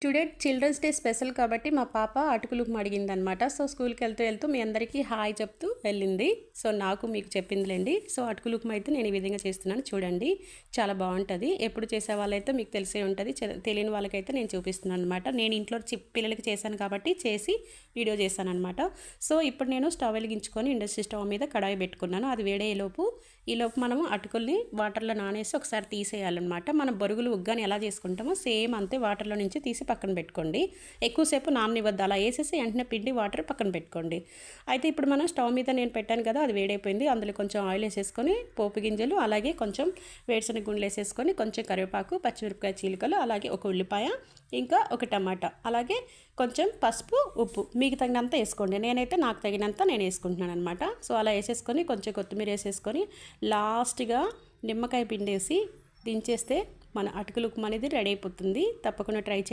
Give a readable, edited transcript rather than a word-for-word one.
Today children's day special కాబట్టి మా పాప అటుకులు ఉప్మా అడిగిందనమాట. సో స్కూల్కి వెళ్తూ మీ అందరికీ హాయ్ చెప్తూ వెళ్ళింది. సో నాకు మీకు చెప్పిందిలేండి. సో అటుకులు ఉప్మా అయితే నేను ఈ విధంగా చేస్తున్నాను చూడండి. చాలా బాగుంటుంది. ఎప్పుడు చేసే వాళ్ళైతే మీకు తెలిసే ఉంటుంది, తెలియని వాళ్ళకైతే నేను చూపిస్తున్నాను అనమాట. నేను ఇంట్లో పిల్లలకి చేశాను కాబట్టి చేసి వీడియో చేశాను అనమాట. సో ఇప్పుడు నేను స్టవ్ వెలిగించుకొని ఇండస్ట్రీ స్టవ్ మీద కడాయి పెట్టుకున్నాను. అది ఈలోపు మనము అటుకుల్ని వాటర్లో నానేసి ఒకసారి తీసేయాలన్నమాట. మనం బొరుగులు ఉగ్గాని ఎలా చేసుకుంటామో సేమ్ అంతే వాటర్లో నుంచి తీసి పక్కన పెట్టుకోండి. ఎక్కువసేపు నాననివ్వద్దు, అలా వేసేసి వెంటనే పిండి వాటర్ పక్కన పెట్టుకోండి. అయితే ఇప్పుడు మనం స్టవ్ మీద నేను పెట్టాను కదా, అది వేడైపోయింది. అందులో కొంచెం ఆయిల్ వేసేసుకొని పోపు గింజలు, అలాగే కొంచెం వేరుశనగ గుండ్లు వేసేసుకొని కొంచెం కరివేపాకు, పచ్చిమిరపకాయ చీలికలు, అలాగే ఒక ఉల్లిపాయ, ఇంకా ఒక టమాటా, అలాగే కొంచెం పసుపు, ఉప్పు మీకు తగినంత వేసుకోండి. నేనైతే నాకు తగినంత నేను వేసుకుంటున్నాను అనమాట. సో అలా వేసేసుకొని కొంచెం కొత్తిమీర వేసేసుకొని లాస్ట్గా నిమ్మకాయ పిండేసి దించేస్తే మన అటుకులు ఉప్మా అనేది రెడీ అయిపోతుంది. తప్పకుండా ట్రై చేయండి.